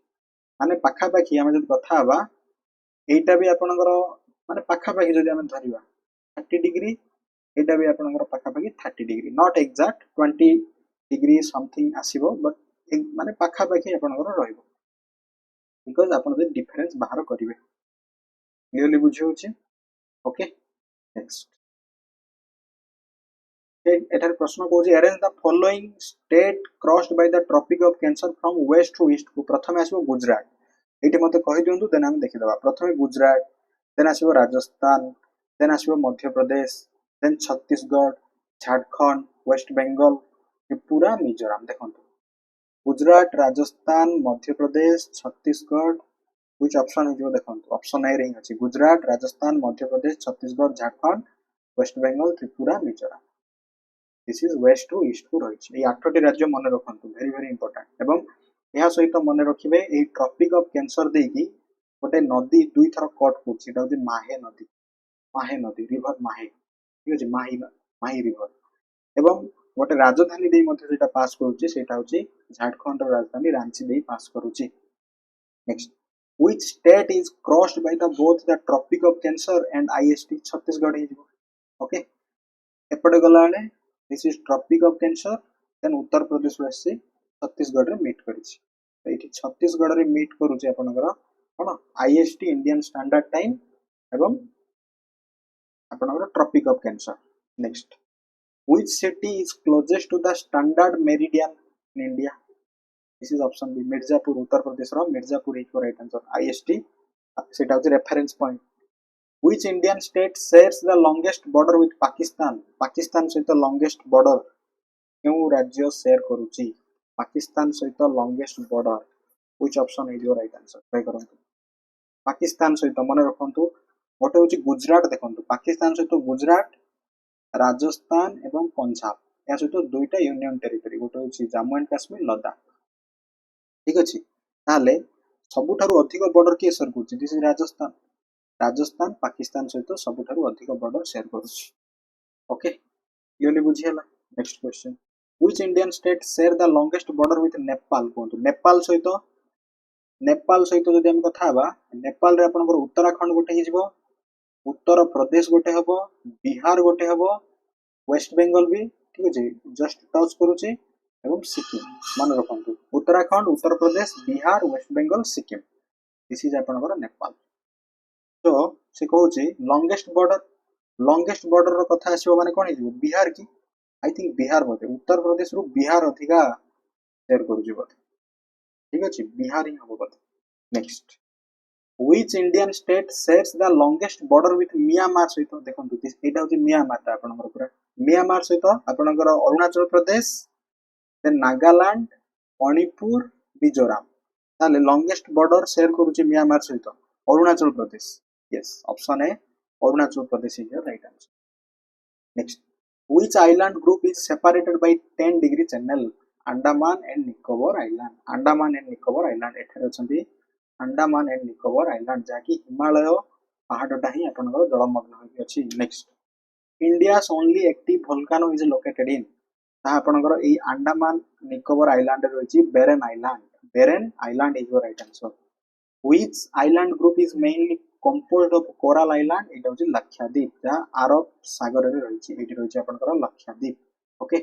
माने पाखा पाखी हम जदि कथा हबा एटा भी आपनकर माने पाखा पाखी जदि हम धरिबा 30 डिग्री एटा भी आपनकर पाखा पाखी 30 degree not exact 20 degree something आसीबो बट माने पाखा पाखी आपनकर रहइबो बिकॉज़ आपन जे डिफरेंस बाहर करिवे क्लियरली बुझि होछि ओके नेक्स्ट एठार प्रश्न कहूँ arrange the following state crossed by the tropic of cancer from west to east को प्रथम आसो गुजरात एठी मते कहि दियंतु देन हम देखि दबा प्रथमे गुजरात देन आसो राजस्थान देन आसो मध्य प्रदेश देन छत्तीसगढ़ झारखंड वेस्ट बंगाल त्रिपुरा मिजोरम देखंतु Gujarat Rajasthan Madhya Pradesh Chhattisgarh which option is देखंतु ऑप्शन ए रे अछि Gujarat Rajasthan Madhya Pradesh Chhattisgarh Jharkhand West Bengal Tripura Mizoram this is west to east को रही 8टी राज्य मन रखु वेरी वेरी इंपोर्टेंट एवं यह सहित मन रखिए ये ट्रॉपिक ऑफ कैंसर देकी गोटे नदी दुई थर कट कर माहे नदी रिवर माहे ठीक अछि माही रिवर एवं गोटे राजधानी दे मध्ये जेटा पास करूची सेटा होची झारखंड राजधानी रांची दे पास करूची next which state is crossed by the both the tropic of cancer and IST Chhattisgarh ही ओके एपटे गलाने this is tropic of cancer then Uttar Pradesh आसी छत्तीसगढ़ रे मीट करिछि तो एठी छत्तीसगढ़ रे मीट करूछि आपनकर कोन आईएसटी इंडियन स्टैंडर्ड टाइम एवं आपनकर tropic of cancer next which city is closest to the standard meridian in India this is option B Mirzapur Uttar Pradesh रो Mirzapur is right answer IST सेटा होची reference point which Indian state shares the longest border with Pakistan Pakistan सहित longest border क्यों राज्य share करूची पाकिस्तान सहित longest border which option is your right answer try करंतु पाकिस्तान सहित मन रखंतु गोटे होची गुजरात देखंतु पाकिस्तान सहित गुजरात राजस्थान एवं पंजाब या सहित दुईटा यूनियन टेरिटरी गोटे होची जम्मू एंड काश्मीर लद्दाख ठीक अछि ताले सबुठारु अधिक बॉर्डर के शेयर करछि दिस इज राजस्थान राजस्थान पाकिस्तान सहित सबुठारु अधिक बॉर्डर शेयर करछि ओके क्लियरली बुझियला next question which Indian state share the longest border with Nepal कोंतु नेपाल सहित जदि हम कथा हबा नेपाल रे आपनकर उत्तराखंड गोटे हि जिवो उत्तर प्रदेश गोटे हबो बिहार गोटे हबो वेस्ट बेंगल भी ठीक अछि जस्ट टच करूछि एवं सिक्किम मन रखंतु उत्तराखंड उत्तर प्रदेश बिहार वेस्ट बेंगल सिक्किम दिस इज आपनकर नेपाल तो से कहूछि लॉन्गेस्ट बॉर्डर रो कथा आसीबो माने कोन हिजो बिहार की आई थिंक बिहार बोते उत्तर प्रदेश रु बिहार अधिका शेयर करूछि बोते ठीक अछि बिहार ही हबो बोते next which Indian state shares the longest border with Myanmar सहित देखंतु एटा होछि म्यांमार ता आपनकर पूरा म्यांमार सहित आपनकर अरुणाचल प्रदेश देन नागालैंड मणिपुर मिजोरम ताले लॉन्गेस्ट बॉर्डर शेयर करूछि म्यांमार सहित Arunachal Pradesh yes option A Arunachal Pradesh is right answer next which island group is separated by 10 degree channel Andaman and Nicobar island एठारे अछंती अंडमान एंड निकोबार आइलैंड जाकी हिमालय पहाड़टा ही आपनकर जलमग्न होई अछि next India's only active volcano is located in ता आपनकर एई अंडमान निकोबार आइलैंड रे रहिछि Barren Island is your right answer which island group is mainly composed of coral island इट होछि लक्षद्वीप जा अरब सागर रे रहिछि एठी रहिछि आपनकर Lakshadweep okay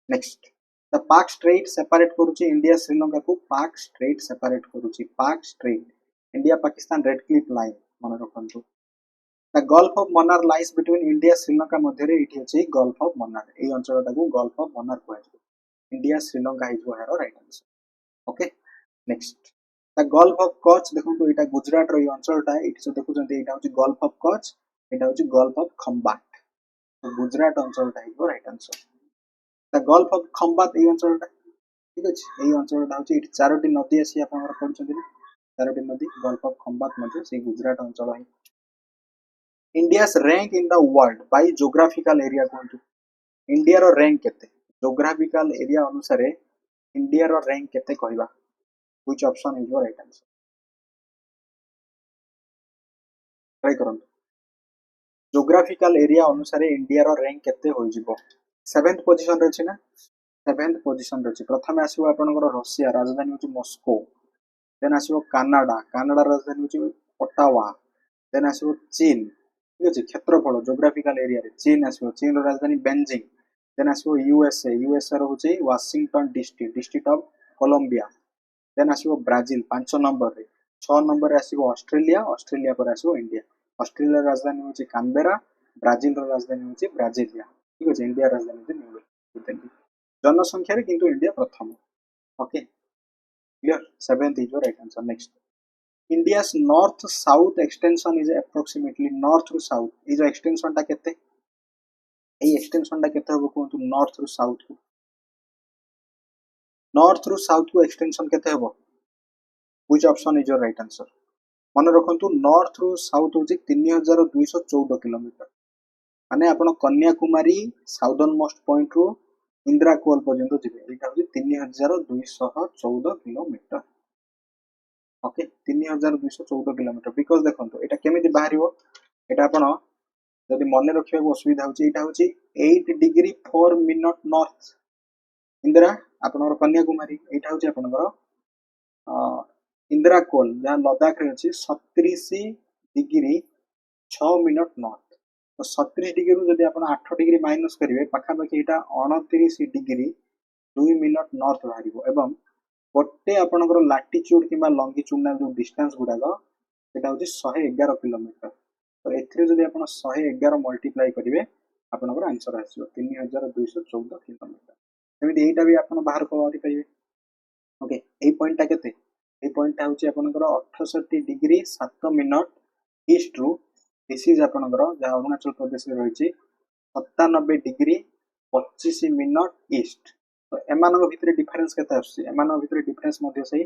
next the Palk strait separate करूची इंडिया श्रीलंका को पाक स्ट्रेट सेपरेट करूची Palk strait India Pakistan Radcliffe line मन रखंतु the gulf of Mannar lies between India Sri Lanka मध्य रे इठी अछि गल्फ ऑफ मन्नार एई अंचलटा को गल्फ ऑफ मन्नार कहै इंडिया श्रीलंका हिजो हेरो right answer okay next the gulf of Kutch देखंतु एटा गुजरात रो अंचलटा इठी से देखुचंती एटा होछि गल्फ ऑफ कच्छ एटा होछि गल्फ ऑफ खंबाट तो गुजरात अंचलटा हिजो right answer the gulf of Khambhat ए अंचलटा ठीक अछि ए अंचलटा होछि इठी चारोटी नदी आसी आपनकर पढुचंती ना चारोटी नदी गल्फ ऑफ खंबाट मध्ये से गुजरात अंचल है India's rank in the world by geographical area कोंतु इंडिया रो रैंक केते ज्योग्राफिकल एरिया अनुसार इंडिया रो रैंक केते कहबा which option is your right answer try करंतु ज्योग्राफिकल एरिया अनुसार इंडिया रो रैंक केते होई जिवो 7th पोजीशन रे अछि ना 7th पोजीशन रे अछि प्रथम आसीबो आपनकर रशिया राजधानी होछि मॉस्को देन आसीबो कनाडा राजधानी होछि ओटावा देन आसीबो चीन ठीक अछि क्षेत्रफल ज्योग्राफिकल एरिया रे चीन आसीबो चीन रो राजधानी बेजिंग देन आसीबो यूएसए रो होछि Washington District of Columbia then आसीबो ब्राजील 5 नंबर रे 6 नंबर रे आसीबो ऑस्ट्रेलिया पर आसीबो इंडिया ऑस्ट्रेलिया राजधानी होछि कैनबेरा ब्राजील रो राजधानी होछि ब्राजिलिया ठीक अछि इंडिया राजधानी होछि न्यूयॉर्क जनसंख्या रे किंतु इंडिया प्रथम okay clear 7th is your right answer next India's north south extension is approximately north to south is extension ता केते ए एक्सटेंशन ता केते होबो कोंतु नॉर्थ टू साउथ को एक्सटेंशन केते होबो which option is your right answer मन रखंतु नॉर्थ टू साउथ होछि 3214 किलोमीटर माने आपण कन्याकुमारी साउदर्न मोस्ट पॉइंट रो इंदिरा कोल पर्यंत जिबे एटा होछि 3214 किलोमीटर ओके 3214 किलोमीटर बिकॉज देखंतु एटा केमिति बाहरिबो एटा आपण जदि मने रखिबा असुविधा होछि एटा होछि 8 डिग्री 4 मिनिट नॉर्थ इंदिरा आपनकर कन्याकुमारी एटा होछि आपनकर इंदिरा कोल जहां लद्दाख रे अछि 37 डिग्री 6 मिनिट नॉर्थ तो 37 डिग्री रु जदि आपण 8 डिग्री माइनस करिवे पाखापाखि एटा 29 डिग्री 2 मिनट नॉर्थ बाहरिबो एवं गोटे आपणकर लाटिट्यूड किंबा लंगिट्यूडनल जो डिस्टेंस गुडाक सेटा होची 111 किलोमीटर। तो एथिरे जदि आपण 111 मल्टीप्लाई करिवे आपणकर आंसर आसीबो 3214 किलोमीटर। सेमिति एटा भी आपण बाहर करि परिबे। ओके ए पॉइंटटा केते ए पॉइंटटा होची आपणकर 68 डिग्री 7 मिनट ईस्ट रु दिस इज आपणकर जा अरुणाचल प्रदेश रे रहिची 97 डिग्री 25 मिनट ईस्ट। तो एमानक भितरे डिफरेंस केते आसी एमानक भितरे डिफरेंस मध्ये सही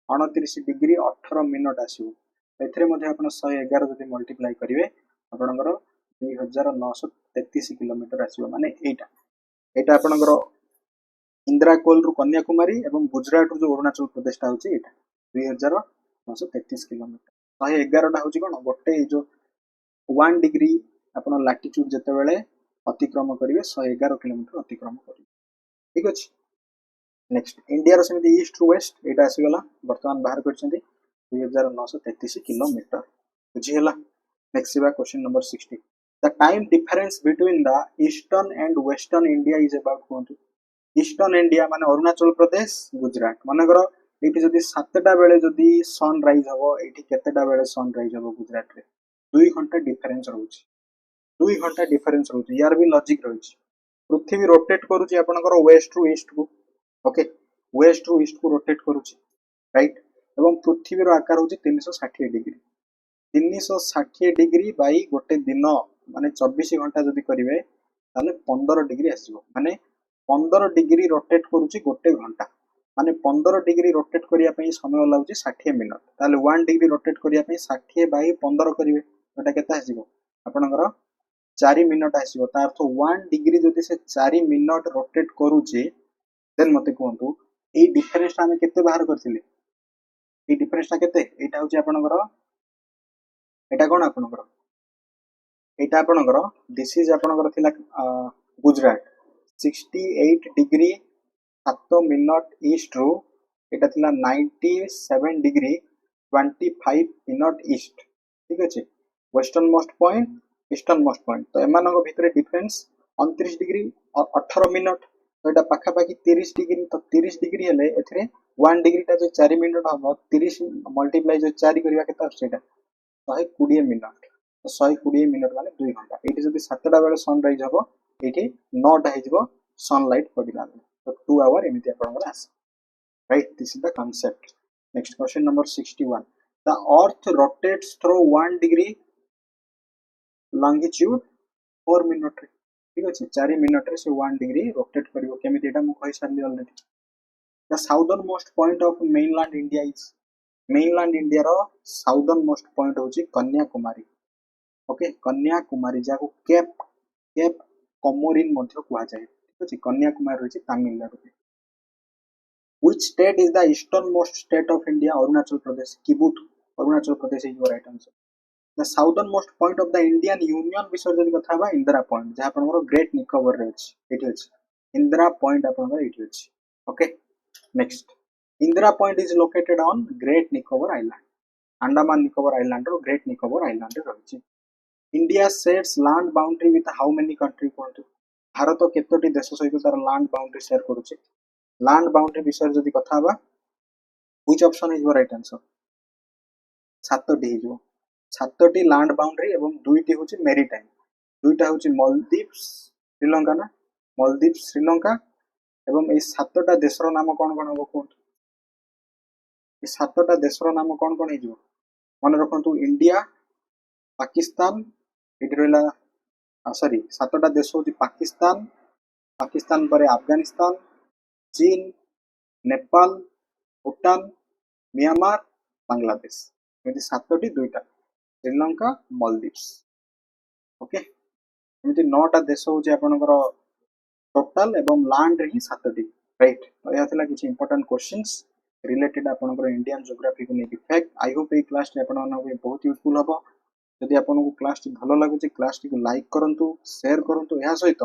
29 डिग्री 18 मिनट आसीबो। एथरे मध्ये आपण 111 जदि मल्टीप्लाई करिवे आपणकर 2933 किलोमीटर आसीबो माने एटा आपणकर इंदिरा कोल रु कन्याकुमारी एवं गुजरात रु जो अरुणाचल प्रदेश ता होची एटा 2933 किलोमीटर। 111 टा होची कोन गोटे जो 1 डिग्री आपण लैटिट्यूड जते बेले अतिक्रम करिवे 111 किलोमीटर अतिक्रम करिवे। ठीक अछि। नेक्स्ट इंडिया रो समिति ईस्ट टू वेस्ट एटा आसी गला वर्तमान बाहर करछन्ती 2933 किलोमीटर बुझी हला। नेक्स्ट सेवा question number 60 the time difference between the eastern and western India is about कोंतु ईस्टर्न इंडिया माने अरुणाचल प्रदेश गुजरात माने करो एठी जदी 7टा बेले जदी सनराइज हबो एठी केतेटा बेले सनराइज हबो गुजरात रे 2 घंटा डिफरेंस रहउची 2 घंटा डिफरेंस रहउची यार भी लॉजिक रहउची। पृथ्वी रोटेट करूची आपनकर वेस्ट टू ईस्ट को ओके वेस्ट टू ईस्ट को रोटेट करूची राइट एवं पृथ्वी रो आकार होची 360 डिग्री 360 डिग्री बाई गोटे दिन माने 24 घंटा जदी करिवे ताले 15 डिग्री आसीबो माने 15 डिग्री रोटेट करूची गोटे घंटा माने 15 डिग्री रोटेट करिया पई समय लागुची 60 मिनिट ताले 1 डिग्री रोटेट करिया पई 60 बाई 15 करिवे एटा केता आसीबो आपनकर 4 मिनिट आसीबो ता अर्थ 1 डिग्री जदी से 4 मिनिट रोटेट करूची देन मते कोंतु ए डिफरेंस ता हमें केते बाहर करथिले ए डिफरेंस ता केते एटा होची आपनकर एटा कोन आपनकर एटा आपनकर दिस इज आपनकर थिला गुजरात 68 डिग्री 7 मिनिट ईस्ट रु एटा थिला 97 डिग्री 25 मिनिट ईस्ट। ठीक अछि western most point eastern most point तो एमानक भितरे डिफरेंस 29 डिग्री और 18 मिनिट तो एटा पाखा पाखी 30 डिग्री तो 30 डिग्री हेले एथरे 1 डिग्री ता जो 4 मिनिट हबो 30 मल्टीप्लाई जो 4 करिवा केता सेटा 120 मिनिट तो 120 मिनिट माने 2 घंटा एठी जदी 7टा बेले सनराइज हबो एठी 9टा हेजिबो सनलाइट पडिला तो 2 आवर एमिति आपनकर आस right this is the concept. Next question number 61 the earth rotates through 1 degree longitude 4 minute ठीक अछि 4 मिनिट रे से 1 डिग्री रोटेट करिवो केमिति एटा मु कहि सारली already. The southern most point of mainland India is mainland India रो साउदर्न मोस्ट पॉइंट होची कन्याकुमारी ओके कन्याकुमारी जाको केप केप कोमोरिन मध्ये कुआ जाय ठीक अछि कन्याकुमारी होची तमिलनाडु पे। Which state is the eastern most state of India Arunachal Pradesh किबुट Arunachal Pradesh is your right answer. The southern most point of the Indian union विषय जदी कथा बा इंदिरा पॉइंट जहा आपनकर ग्रेट निकोबर रे अछि एठी अछि इंदिरा पॉइंट आपनकर एठी अछि okay. Next Indira point is located on great Nicobar island Andaman Nicobar island रो ग्रेट निकोबर आइलैंड रे रहिछि। India shares land boundary with how many country कोंतु भारत केतोटी देश सहित तार लैंड बाउंड्री शेयर करूछि लैंड बाउंड्री विषय जदी कथा बा which option is your right answer 7टी हिजो 7टी लैंड बाउंड्री एवं 2टी होची मेरीटाइम 2टा होची मालदीव्स श्रीलंका ना मालदीव्स श्रीलंका एवं ए 7टा देशर नाम कोन कोन हो कोन ए 7टा देशर नाम कोन कोन हिजो मन रखंतु इंडिया पाकिस्तान इट रहला सॉरी 7टा देश होची पाकिस्तान पाकिस्तान परे अफगानिस्तान चीन नेपाल भूटान म्यांमार बांग्लादेश एमती 7टी 2टा श्रीलंका मालदीव्स ओके एमती 9टा देश होची आपनकर टोटल एवं लैंड रे 7टी राइट तो या थिला किछि इंपोर्टेंट क्वेश्चंस रिलेटेड आपनकर इंडियन ज्योग्राफी को नेकी फैक्ट आई होप ए क्लास रे आपन मानक बहुत यूजफुल हबो। यदि आपन को क्लास टी भलो लागुची क्लास टी को लाइक करंतु शेयर करंतु या सहित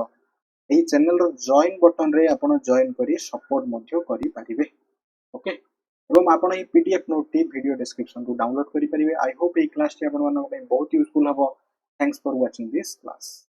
एही चैनल रो जॉइन बटन रे आपन जॉइन करी सपोर्ट मध्य करि परिबे ओके एवं आपन ए पीडीएफ नोट टी वीडियो डिस्क्रिप्शन को डाउनलोड करि परिबे। आई होप ए क्लास टी आपन मानक बहुत यूजफुल हबो। Thanks for watching this class.